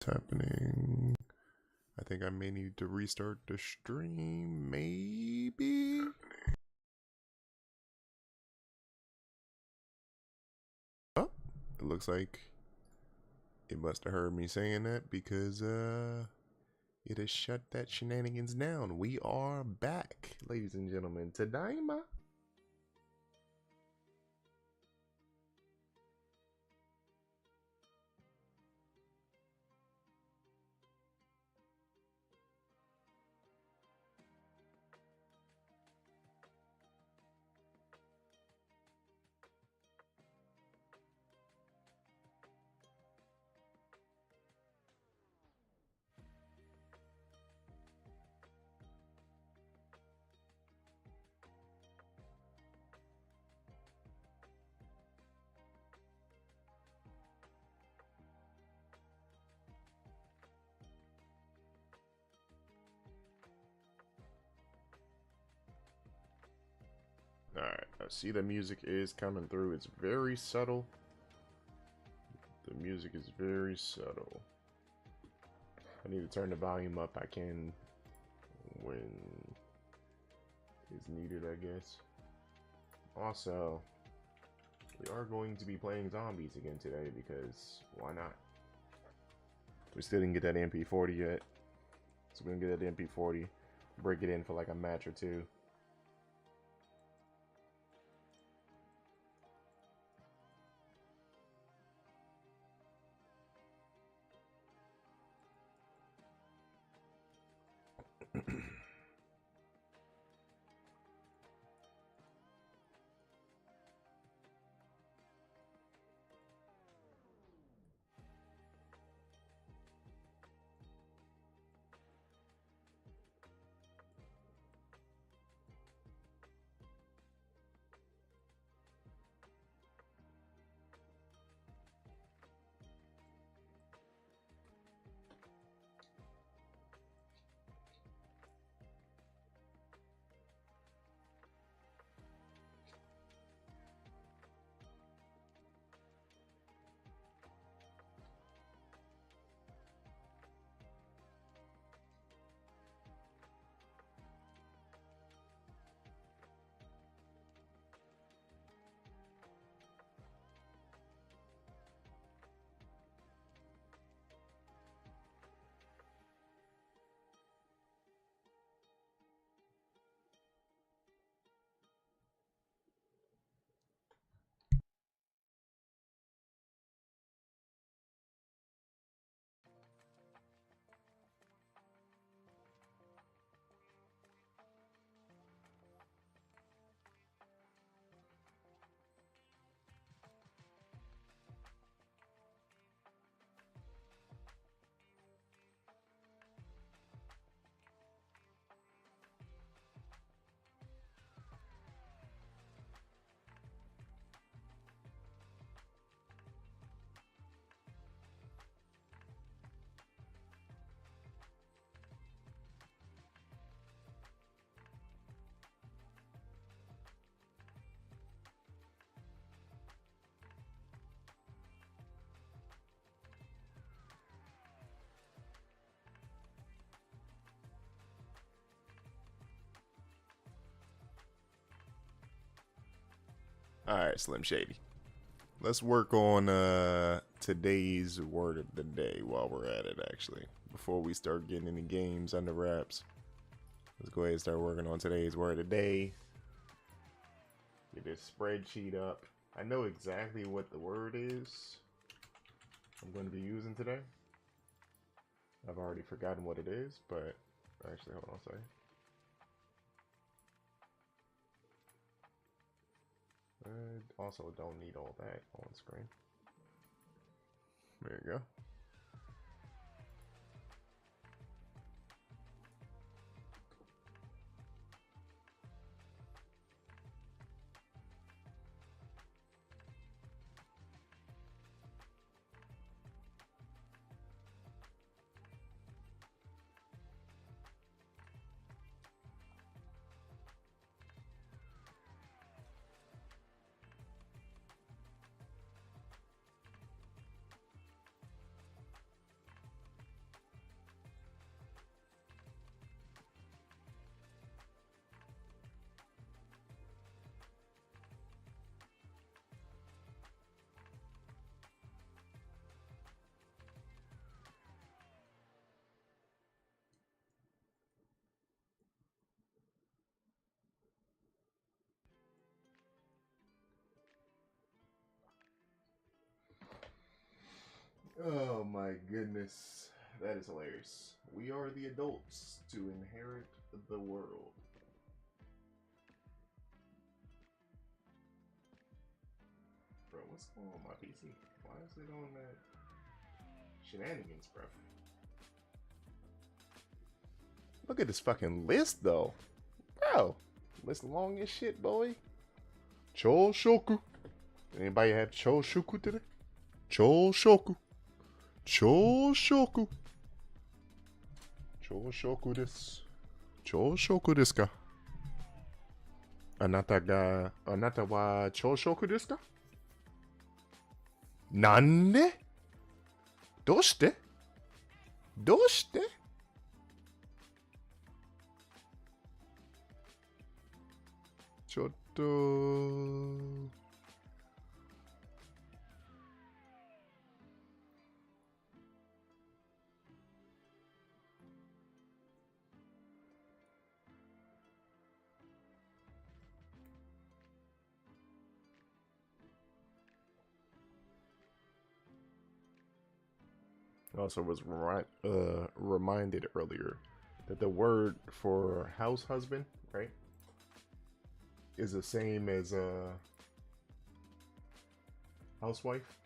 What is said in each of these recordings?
happening? I think I may need to restart the stream, maybe? Oh, it looks like it must have heard me saying that because it has shut that shenanigans down. We are back, ladies and gentlemen. Tadaima. Alright, I see the music is coming through. It's very subtle. The music is very subtle. I need to turn the volume up. I can when is needed, I guess. Also, we are going to be playing zombies again today because why not? We still didn't get that MP40 yet. So we're gonna get that MP40, break it in for like a match or two. Alright, Slim Shady. Let's work on today's word of the day while we're at it, actually. Before we start getting into games under wraps. Let's go ahead and start working on today's word of the day. Get this spreadsheet up. I know exactly what the word is I'm going to be using today. I've already forgotten what it is, but actually, hold on a second. I also don't need all that on screen. There you go. Oh my goodness. That is hilarious. We are the adults to inherit the world. Bro, what's going on with my PC? Why is it on that shenanigans, bro? Look at this fucking list, though. Bro, list long as shit, boy. Choshoku. Anybody have Choshoku today? Choshoku. Choshoku. Choshoku desu. Choshoku desu ka? Anata wa choshoku desu ka? Nande? Doshite? Doshite? Chotto. I also was reminded earlier that the word for house husband, right, is the same as housewife.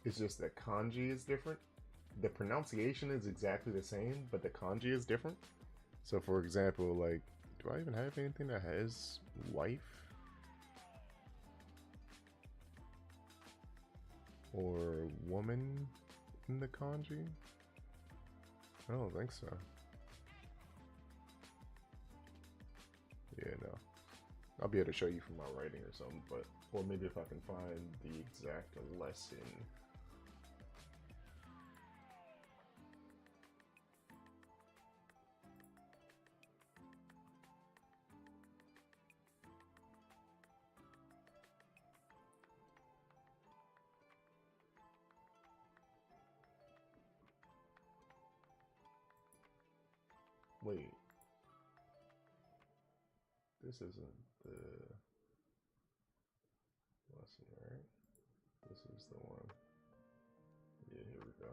It's just that kanji is different. The pronunciation is exactly the same, but the kanji is different. So, for example, like, do I even have anything that has wife? Or woman in the kanji? I don't think so. Yeah, no. I'll be able to show you from my writing or something, but or maybe if I can find the exact lesson. Wait. This isn't the lesson, right? This is the one. Yeah, here we go.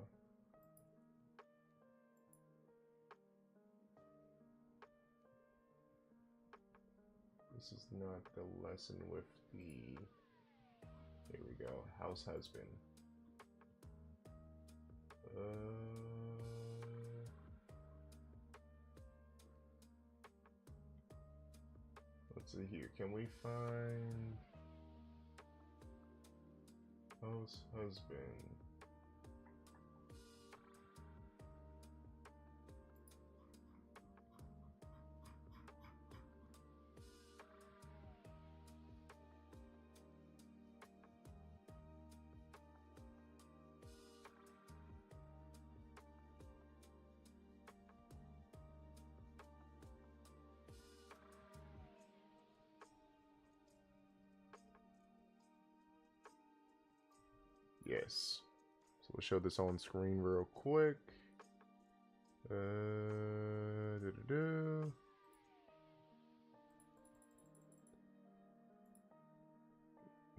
This is not the lesson with the, here we go, house husband. Let's see here. Can we find house husband? Yes. So we'll show this on screen real quick.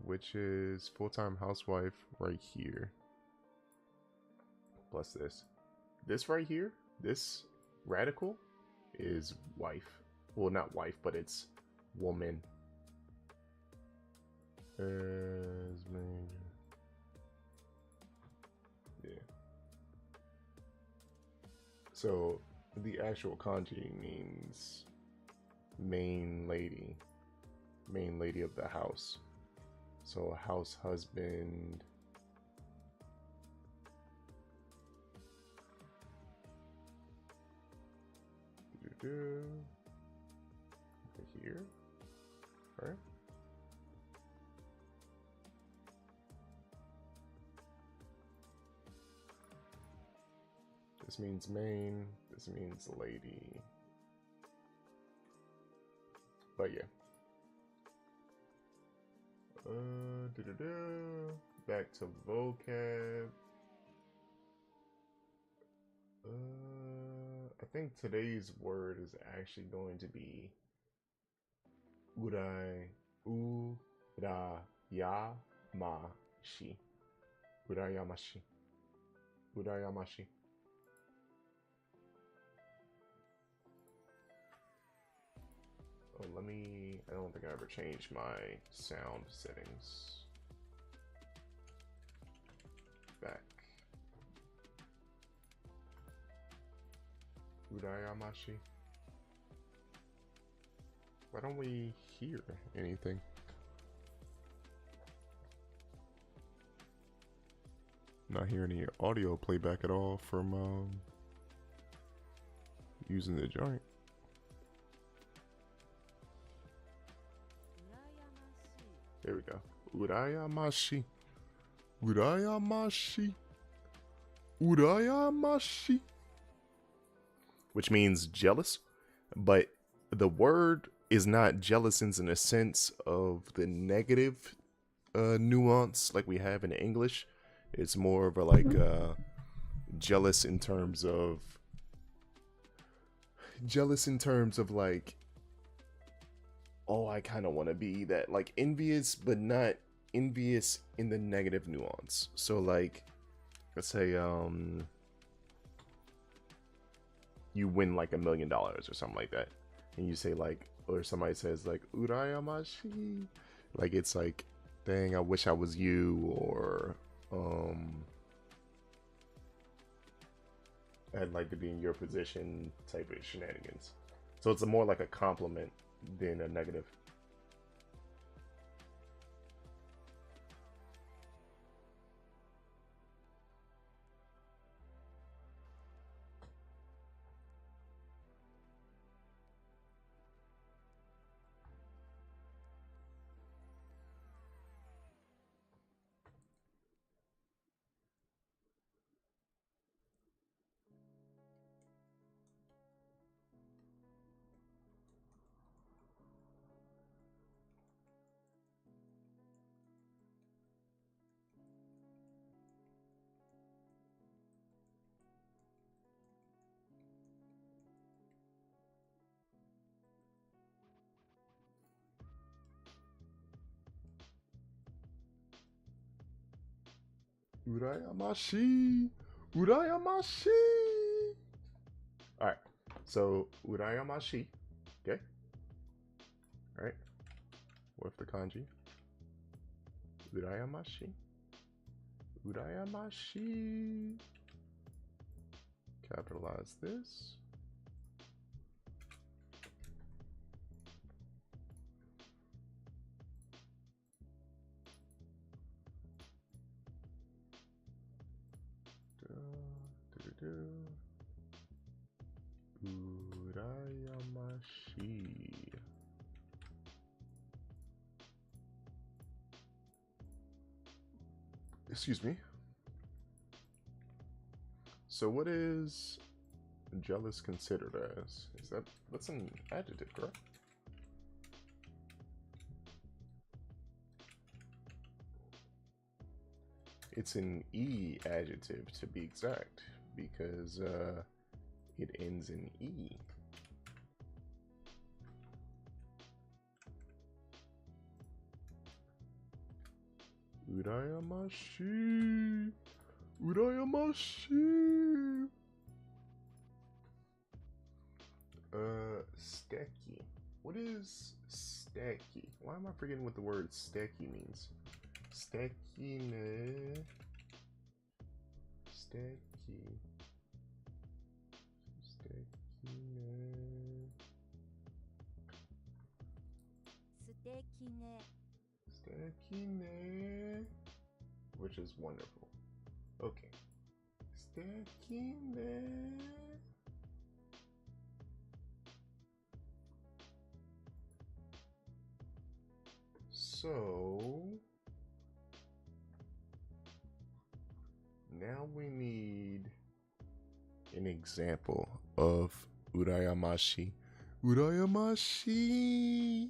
Which is full-time housewife right here. Plus this. This right here, this radical is wife. Well, not wife, but it's woman. Yeah. So the actual kanji means main lady of the house. So house husband. Here, all right. This means main, this means lady. But yeah. Back to vocab. I think today's word is actually going to be urai, urayamashi. Urayamashi. Urayamashi. Oh, let me... I don't think I ever changed my sound settings. Back. Urayamashi. Why don't we hear anything? Not hearing any audio playback at all from using the joint. There we go. Urayamashi. Urayamashi. Urayamashi. Which means jealous, but the word is not jealous in a sense of the negative nuance like we have in English. It's more of a like jealous in terms of like, oh, I kind of want to be that, like envious, but not envious in the negative nuance. So like, let's say you win like $1 million or something like that, and you say like, or somebody says like urayamashi, like it's like, dang, I wish I was you, or I'd like to be in your position type of shenanigans. So it's more like a compliment than a negative. Urayamashi! Urayamashi! Alright, so urayamashi, okay? Alright, with the kanji. Urayamashi. Urayamashi. Capitalize this. Urayamashi. Excuse me. So what is jealous considered as? That's an adjective, correct? It's an E adjective to be exact, because it ends in E. Urayamashi! Urayamashi! Stacky. What is stacky? Why am I forgetting what the word stacky means? Stacky. Stacky. Stacky. Which is wonderful. Okay. Stacky. So now we need an example of urayamashi. Urayamashi.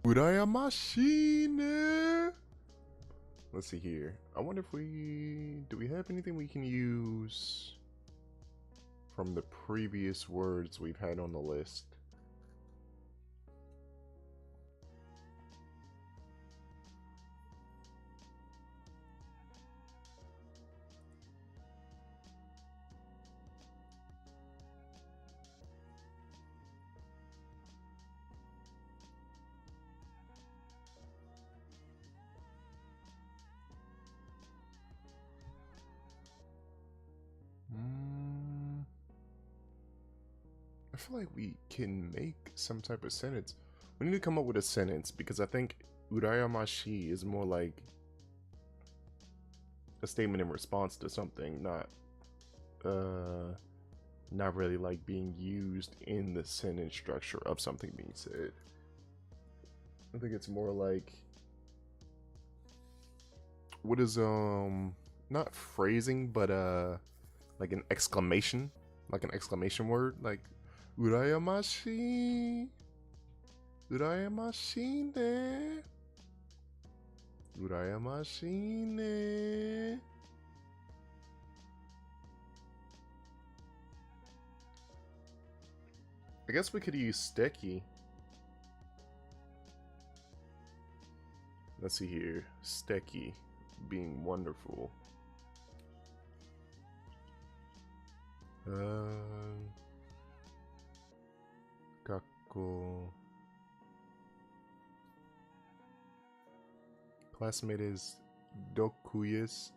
Uraya Machine. Let's see here. I wonder if do we have anything we can use from the previous words we've had on the list? I feel like we can make some type of sentence. We need to come up with a sentence because I think Urayamashi is more like a statement in response to something, not really like being used in the sentence structure of something being said. I think it's more like, what is not phrasing, but like an exclamation word, like Urayamashi, Urayamashi ne, Urayamashi ne. I guess we could use Steki. Let's see here. Steki being wonderful. Gakko. Classmate is Dokuyus.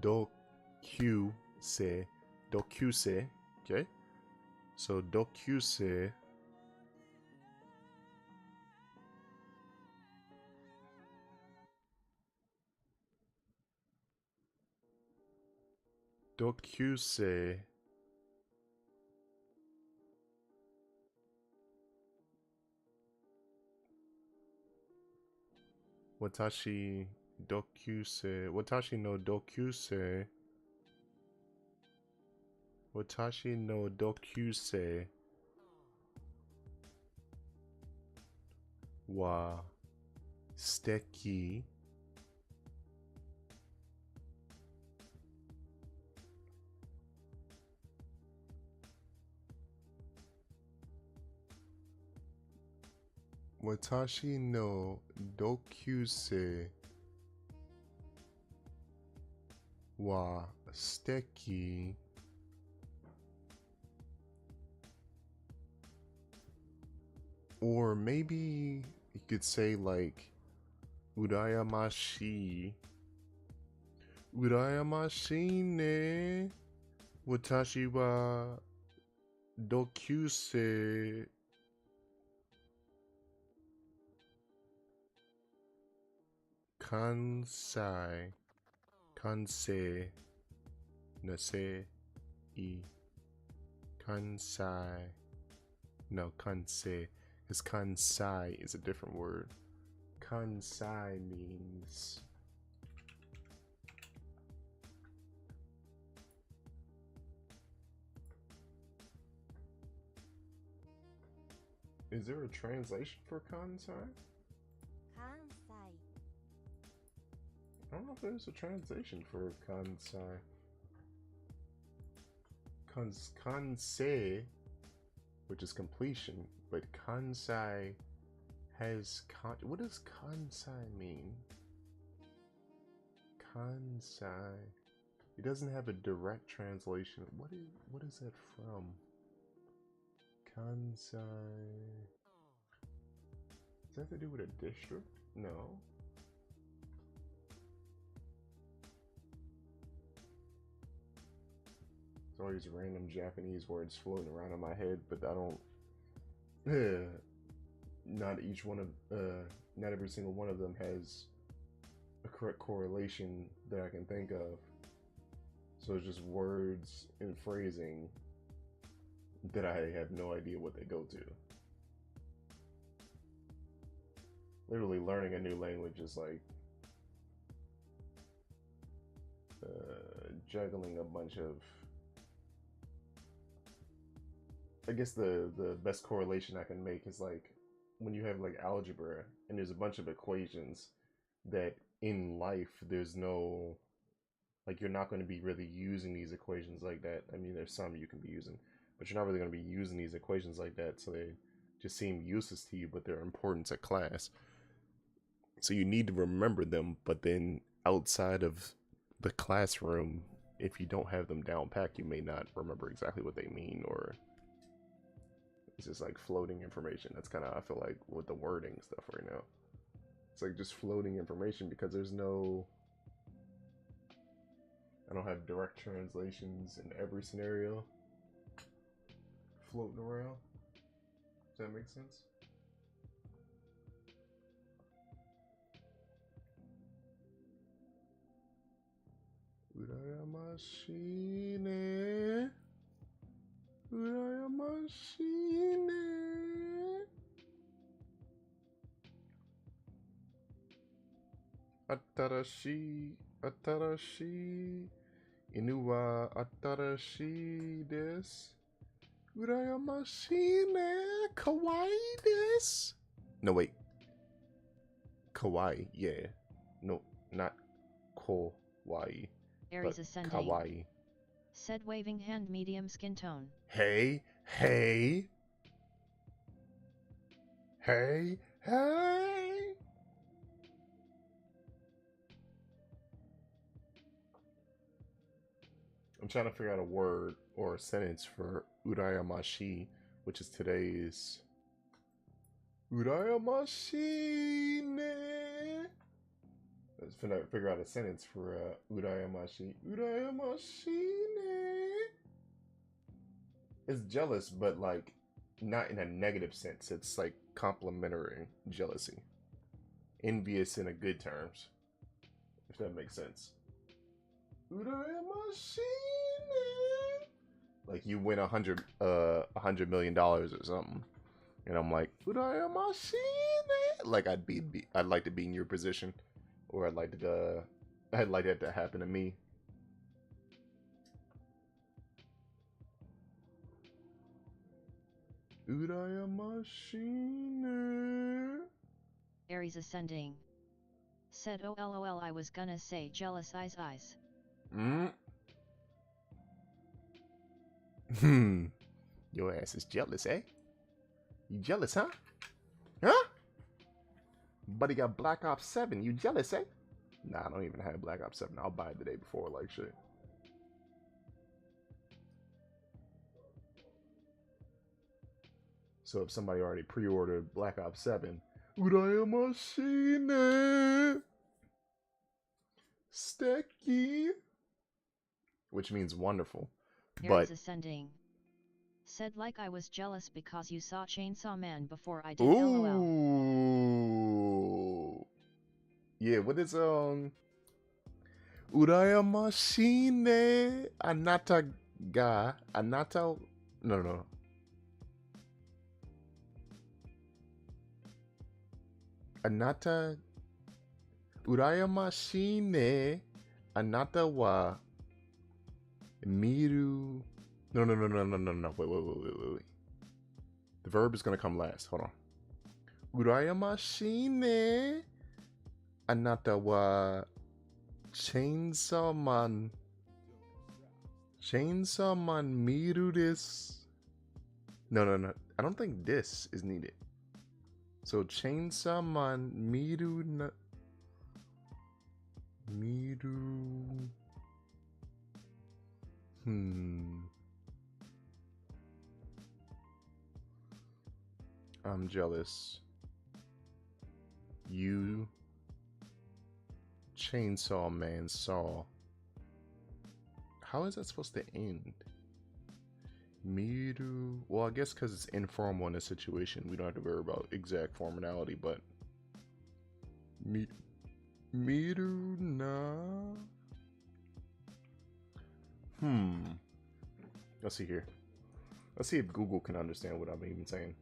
Dokyuse. Dokyuse. Okay. So Dokyuse. Dokyuse. Watashi Dokyuse. Watashi no Dokyuse. Watashi no Dokyuse wa Steki. Watashi no Dokyuse wa Steki. Or maybe you could say like Urayamashi. Urayamashi ne Watashi wa Dokyuse Kansai. Kansei Nase I Kansai. No, Kansei. Because Kansai is a different word. Kansai means is there a translation for Kansai? Kansai. I don't know if there's a translation for Kansai. Kansei, which is completion, but Kansai has what does Kansai mean? Kansai. It doesn't have a direct translation. What is that from? Kansai. Does that have to do with a district? No. There's all these random Japanese words floating around in my head, but I don't. Not every single one of them has a correct correlation that I can think of. So it's just words and phrasing that I have no idea what they go to. Literally learning a new language is like juggling a bunch of. I guess the best correlation I can make is like when you have like algebra and there's a bunch of equations that in life there's no, like, you're not going to be really using these equations like that. I mean, there's some you can be using, but you're not really going to be using these equations like that, so they just seem useless to you, but they're important to class. So you need to remember them, but then outside of the classroom, if you don't have them down pat, you may not remember exactly what they mean, or it's just like floating information. That's kind of, I feel like, with the wording stuff right now. It's like just floating information because there's no, I don't have direct translations in every scenario floating around. Does that make sense? Machine. Machine. Atarashi. Inuwa atarashi desu. Machine. Kawaii desu. No, wait. Kawaii, yeah. No, not kawaii. Aries ascending. Kawaii. Said waving hand, medium skin tone. Hey. I'm trying to figure out a word or a sentence for urayamashi, which is today's urayamashi ne. Let's figure out a sentence for urayamashi. Urayamashi ne. It's jealous, but like not in a negative sense. It's like complimentary jealousy. Envious in a good terms. If that makes sense. Urayamashi ne. Like you win $100 million or something. And I'm like, urayamashi ne. Like I'd like to be in your position. Or I'd like that to happen to me. Urayamashi ne. Aries ascending. Said oh lol, I was gonna say jealous eyes. Your ass is jealous, eh? You jealous, huh? Huh? Buddy got Black Ops 7. You jealous, eh? Nah, I don't even have Black Ops 7. I'll buy it the day before, like shit. So if somebody already pre-ordered Black Ops 7, urayamashi ne. Stekki. Which means wonderful. Aries ascending. Said like I was jealous because you saw Chainsaw Man before I did. Ooh. LOL. Yeah, what is urayamashi ne anata ga anata no. Anata urayamashi ne anata wa miru. No. Wait. The verb is gonna come last. Hold on. Urayamashi ne anata wa Chainsaw Man miru desu. No. I don't think this is needed. So Chainsaw Man miru na miru. I'm jealous. You Chainsaw Man saw. How is that supposed to end? Miru. Well, I guess because it's informal in a situation, we don't have to worry about exact formality, but Miru na. Let's see here. Let's see if Google can understand what I'm even saying.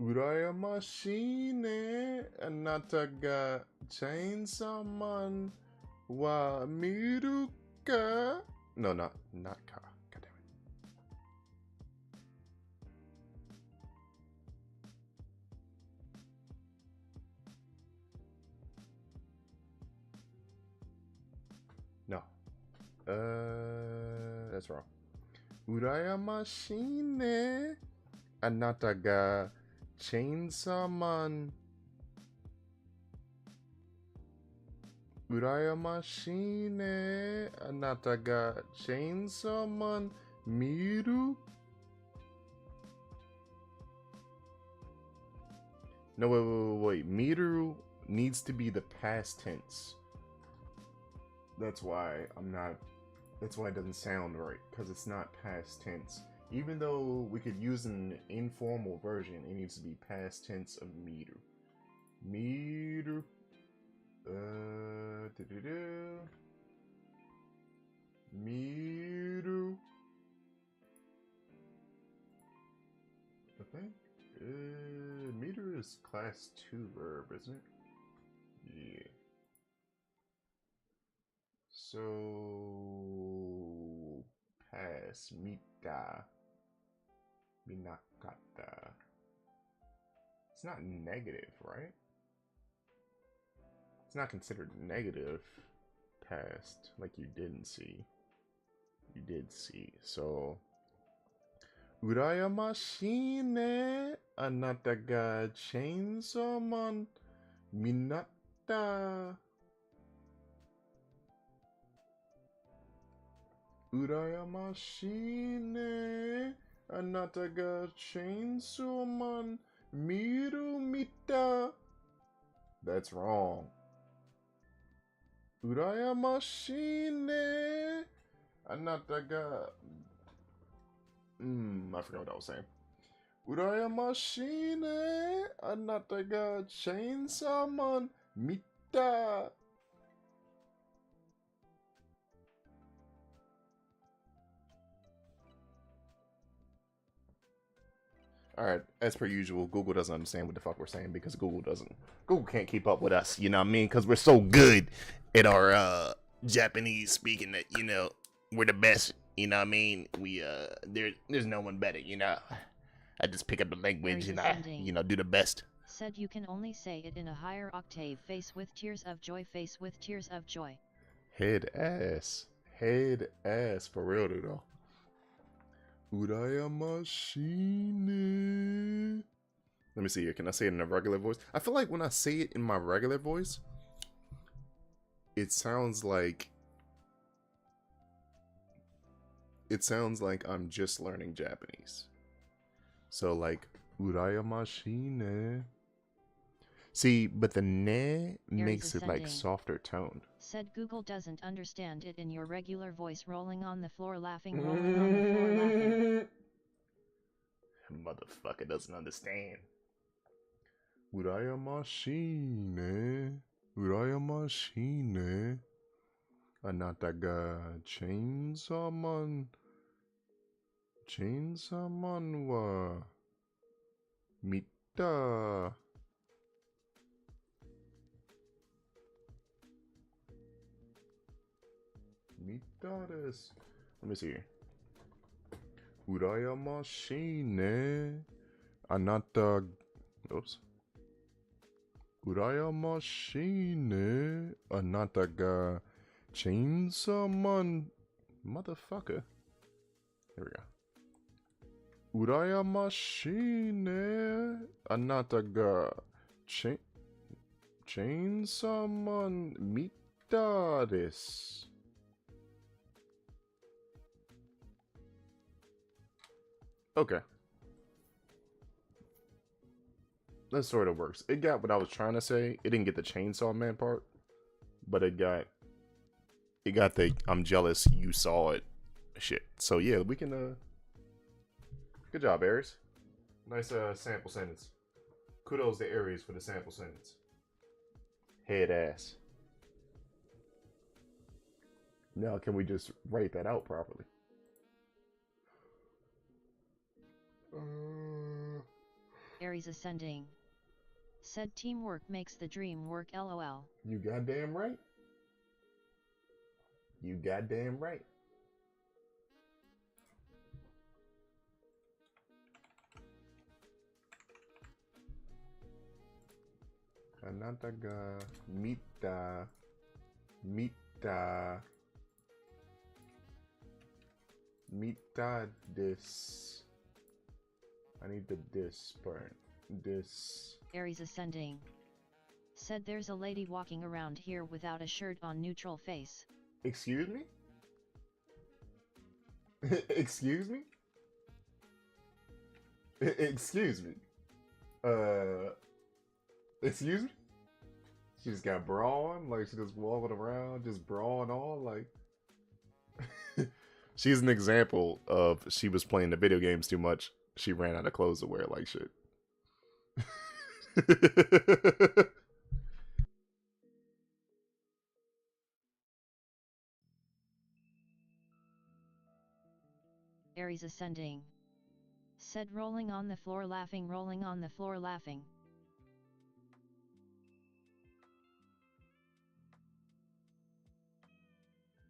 Urayamashi ne anata ga Chainsaw Man wa miru ka? No, not Ka. God damn it. No. That's wrong. Urayamashine anata ga chainsaw man. Urayamashine anata ga chainsaw man miru. No, wait. Miru needs to be the past tense. That's why that's why it doesn't sound right, because it's not past tense. Even though we could use an informal version, it needs to be past tense of miru. Miru. Miru. I think. Meter is class 2 verb, isn't it? Yeah. So pass mita minakata. It's not negative, right? It's not considered negative past, like you didn't see. You did see. So Urayamashine anata ga chainsaw man minatta. Urayamashine anata ga chainsaw man miru mita. That's wrong. Urayamashine anata ga. I forgot what I was saying. Urayamashine anata ga chainsaw man mita. Alright, as per usual, Google doesn't understand what the fuck we're saying because Google can't keep up with us, you know what I mean? Because we're so good at our Japanese speaking that, you know, we're the best, you know what I mean? There's no one better, you know? I just pick up the language and I, do the best. Said you can only say it in a higher octave. Face with tears of joy, face with tears of joy. Head ass, for real though. Urayamashine. Let me see here. Can I say it in a regular voice? I feel like when I say it in my regular voice, it sounds like I'm just learning Japanese. So like Urayamashine. See, but the ne makes it like softer toned. Said Google doesn't understand it in your regular voice, rolling on the floor laughing, rolling on the floor laughing. Motherfucker doesn't understand. Urayamashine. Urayamashine. Anata ga chainsaw man. Chainsaw man wa mita. Mita desu. Let me see here. Urayamashine. Anata. Oops. Urayamashine. Anata ga chainsaw man. Motherfucker. Here we go. Urayamashine. Anata ga chainsaw man mita desu. Okay. That sort of works. It got what I was trying to say. It didn't get the chainsaw man part, but it got the I'm jealous you saw it shit. So yeah, we can good job, Aries. Nice sample sentence. Kudos to Aries for the sample sentence. Head ass. Now can we just write that out properly? Aries ascending. Said teamwork makes the dream work, lol. You goddamn right. You goddamn right. Anataga Mita Mita Mita this. I need the this part. This. Aries Ascending. Said there's a lady walking around here without a shirt on, neutral face. Excuse me? Excuse me? Excuse me? Excuse me? She just got bra on? Like she just walking around, just bra and all? Like. She's an example of she was playing the video games too much. She ran out of clothes to wear like shit. Aries Ascending. Said rolling on the floor laughing, rolling on the floor laughing.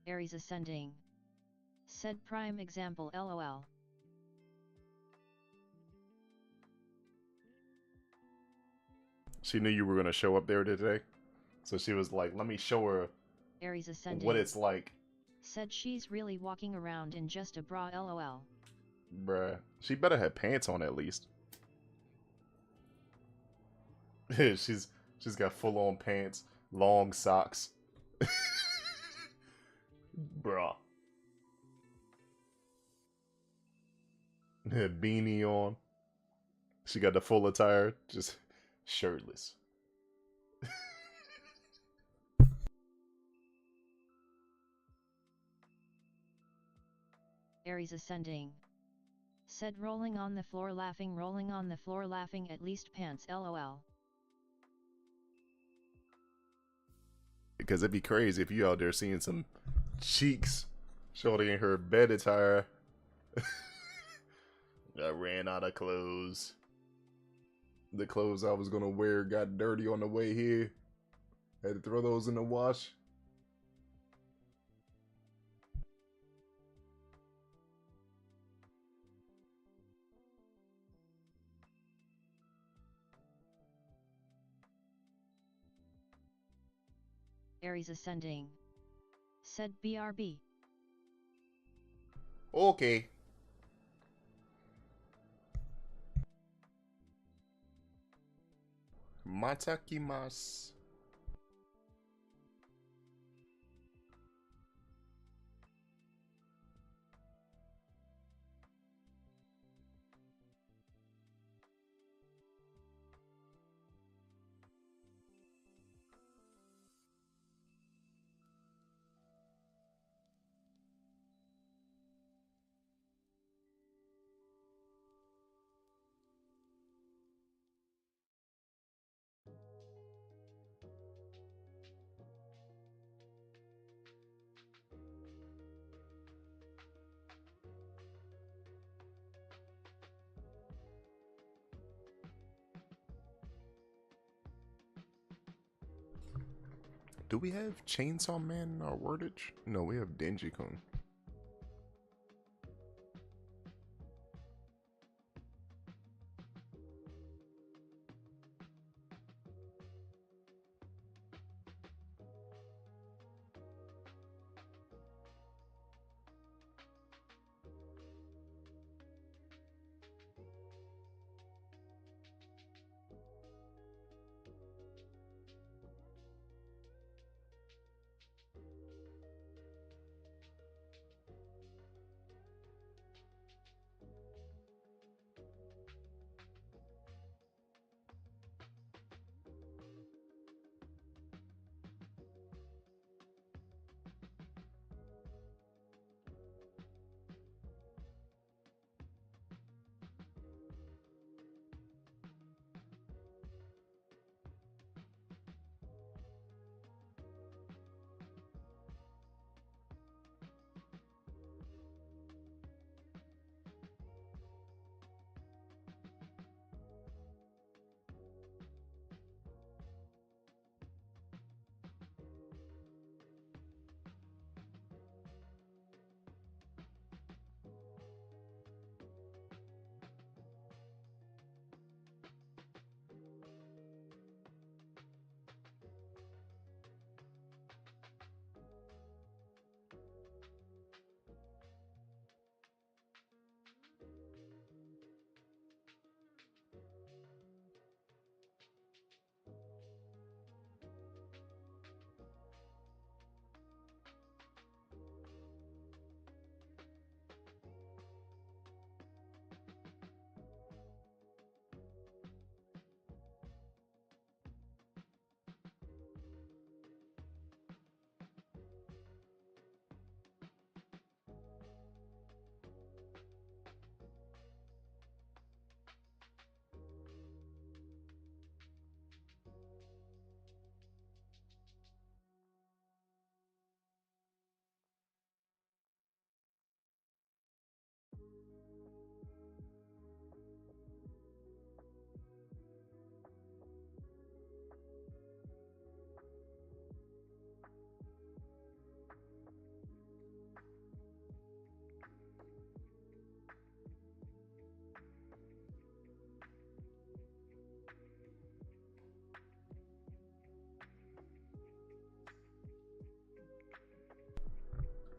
Aries Ascending. Said prime example, lol. She knew you were going to show up there today. So she was like, let me show her Aries Ascending. what it's like. Said she's really walking around in just a bra, lol. Bruh. She better have pants on at least. she's got full on pants, long socks. Bruh. Beanie on. She got the full attire, just shirtless. Aries Ascending. Said rolling on the floor laughing, rolling on the floor laughing, at least pants, lol. Because it'd be crazy if you out there seeing some cheeks shorty in her bed attire. I ran out of clothes. The clothes I was gonna wear got dirty on the way here. Had to throw those in the wash. Aries Ascending. Said BRB. Okay. Matakimasu. Do we have Chainsaw Man in our wordage? No, we have Denji-kun.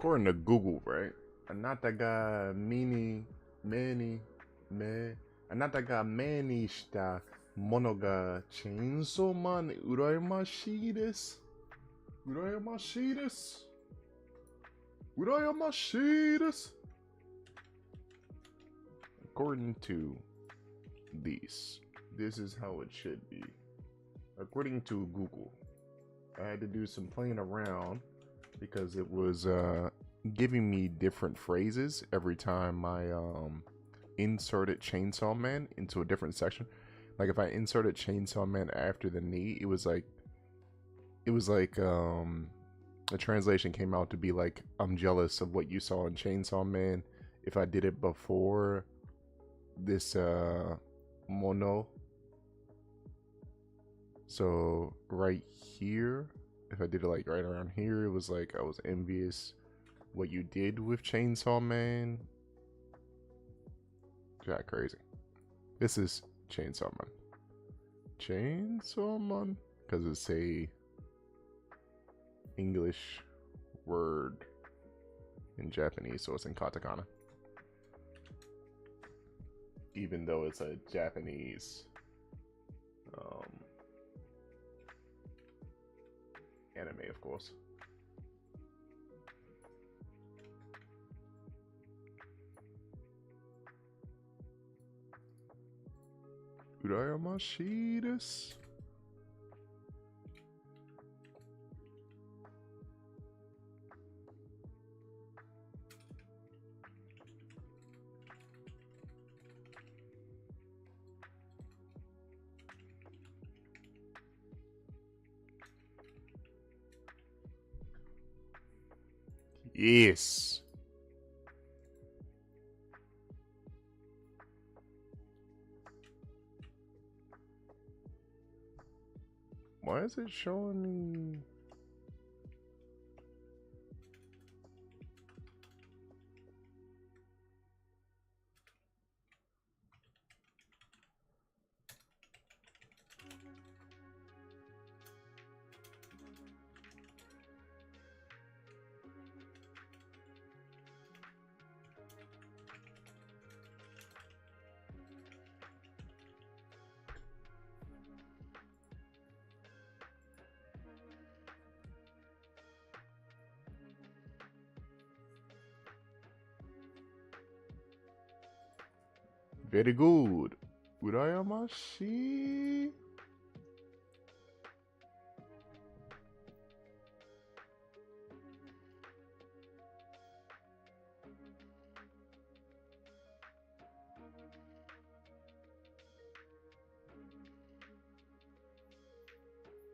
According to Google, right? Anata ga many, me. Anata ga many shita mono ga chainsaw man uraimashi desu. Uraimashi desu. Uraimashi desu. According to these, this is how it should be. According to Google, I had to do some playing around because it was giving me different phrases every time I inserted Chainsaw Man into a different section. Like if I inserted Chainsaw Man after the knee, it was like the translation came out to be like, I'm jealous of what you saw in Chainsaw Man. If I did it before this mono, so right here, if I did it like right around here, it was like I was envious what you did with Chainsaw Man. Got crazy. This is Chainsaw Man. Chainsaw Man, because it's a English word in Japanese, so it's in katakana. Even though it's a Japanese anime, of course. Urayamashi desu. Yes. Why is it showing me? Very good. Urayamashi.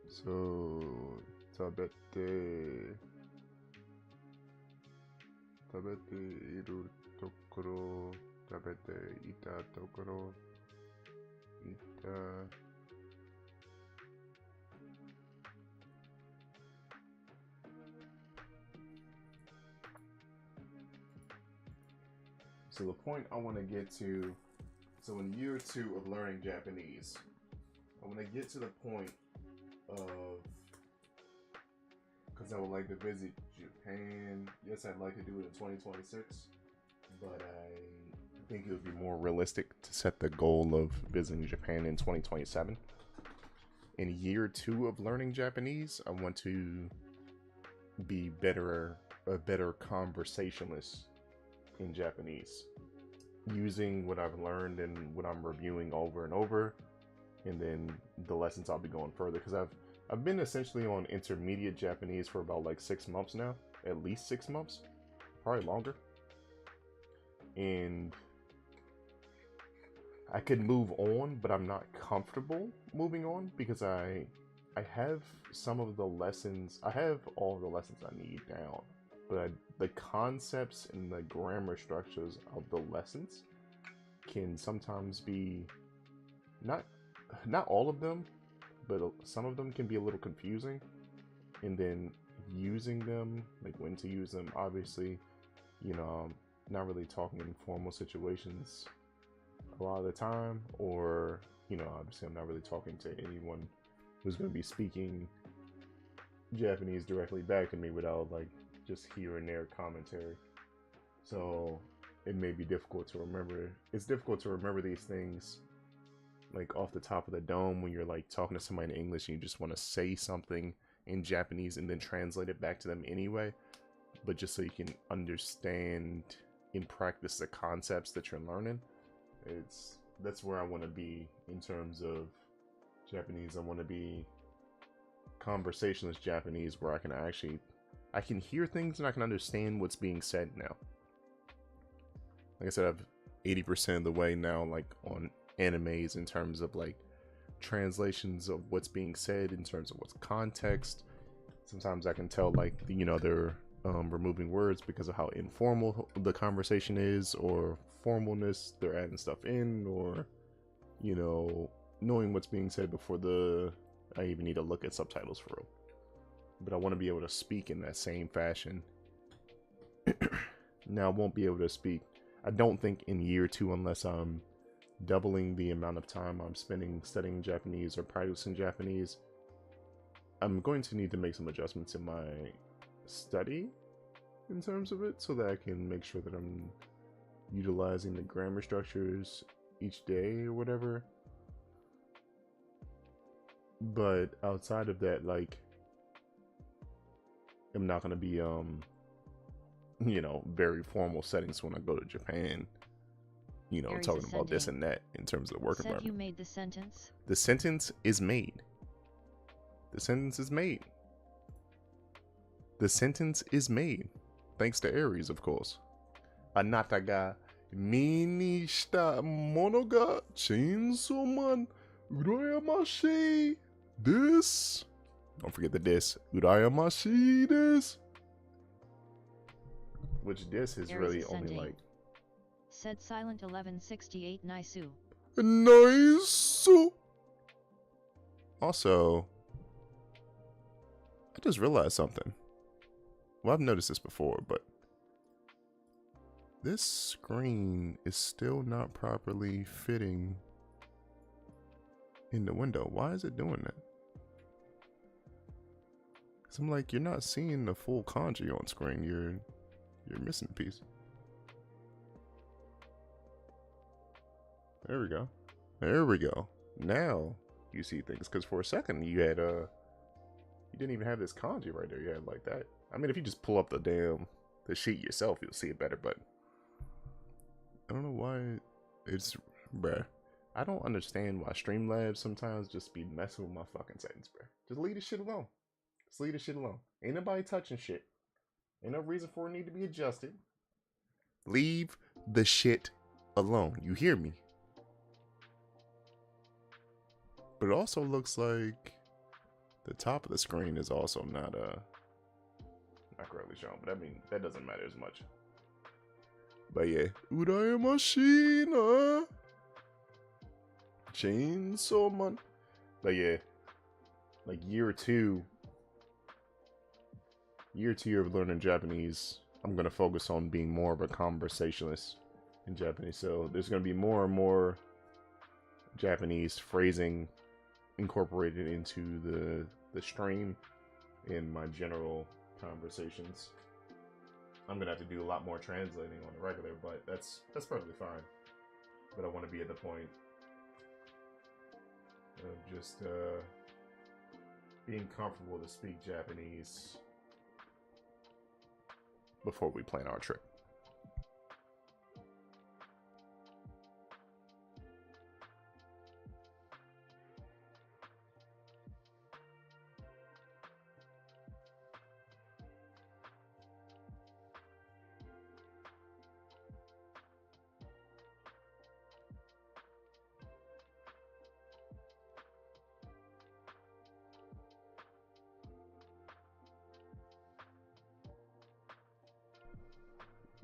So, tabete iru tokoro, tabete ita tokoro, ita. So the point I want to get to, so in year 2 of learning Japanese, I want to get to the point of, because I would like to visit Japan. Yes, I'd like to do it in 2026, but I think it would be more realistic to set the goal of visiting Japan in 2027. In year 2 of learning Japanese, I want to be a better conversationalist in Japanese, using what I've learned and what I'm reviewing over and over, and then the lessons I'll be going further, because I've been essentially on intermediate Japanese for about like 6 months now, at least 6 months, probably longer, and I could move on, but I'm not comfortable moving on because I have some of the lessons, I have all the lessons I need down, but the concepts and the grammar structures of the lessons can sometimes be not all of them, but some of them can be a little confusing, and then using them, like when to use them, obviously, you know, not really talking in formal situations a lot of the time, or, you know, obviously I'm not really talking to anyone who's going to be speaking Japanese directly back to me without like just here and there commentary. So it may be difficult to remember. It's difficult to remember these things like off the top of the dome when you're like talking to somebody in English and you just want to say something in Japanese and then translate it back to them anyway. But just so you can understand and practice the concepts that you're learning. That's where I want to be in terms of Japanese. I want to be conversationalist Japanese where I can hear things and I can understand what's being said now. Like I said, I'm 80% of the way now, like on animes in terms of like translations of what's being said in terms of what's context. Sometimes I can tell like they're removing words because of how informal the conversation is, or formalness they're adding stuff in, or knowing what's being said before I even need to look at subtitles for real. But I want to be able to speak in that same fashion. Now I won't be able to speak, I don't think, in year 2 unless I'm doubling the amount of time I'm spending studying Japanese or practicing Japanese. I'm going to need to make some adjustments in my study in terms of it so that I can make sure that I'm utilizing the grammar structures each day or whatever. But outside of that, like, I'm not going to be very formal settings when I go to Japan, Aries talking about this ascending. and that in terms of the work Said environment. you made the sentence. The sentence is made. The sentence is made. The sentence is made. Thanks to Aries, of course. Anata ga mi ni shita mono ga Chainsaw Man urayamashii desu. Don't forget the desu. Urayamashii desu. Which desu is Aries really ascending. only like Said Silent 1168 Naisu. nice. Also, I just realized something. Well, I've noticed this before, but this screen is still not properly fitting in the window. Why is it doing that? Because I'm like, you're not seeing the full kanji on screen. You're missing a piece. There we go. There we go. Now you see things. Because for a second you had you didn't even have this kanji right there. You had like that. I mean, if you just pull up the sheet yourself, you'll see it better. But I don't know why it's, bruh. I don't understand why Streamlabs sometimes just be messing with my fucking settings, bruh. Just leave this shit alone. Just leave this shit alone. Ain't nobody touching shit. Ain't no reason for it need to be adjusted. Leave the shit alone. You hear me? But it also looks like the top of the screen is also not correctly shown. But I mean, that doesn't matter as much. But yeah, Urayamashii Chainsaw Man. But yeah, like year two of learning Japanese, I'm gonna focus on being more of a conversationalist in Japanese. So there's gonna be more and more Japanese phrasing incorporated into the stream in my general conversations. I'm gonna have to do a lot more translating on the regular, but that's perfectly fine. But I want to be at the point of just being comfortable to speak Japanese before we plan our trip.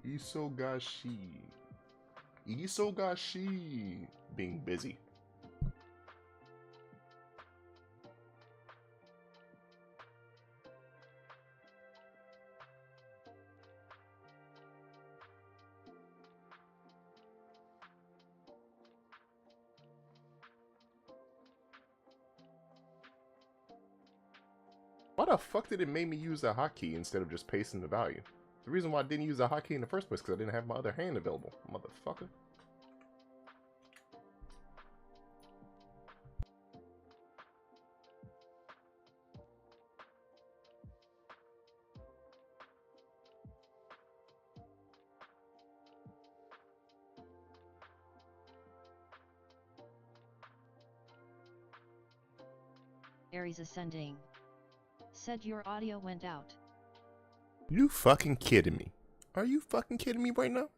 Isogashi. Being busy. why the fuck did it make me use a hotkey instead of just pasting the value? The reason why I didn't use a hotkey in the first place because I didn't have my other hand available, motherfucker. Aries ascending. Said your audio went out. You fucking kidding me? Are you fucking kidding me right now?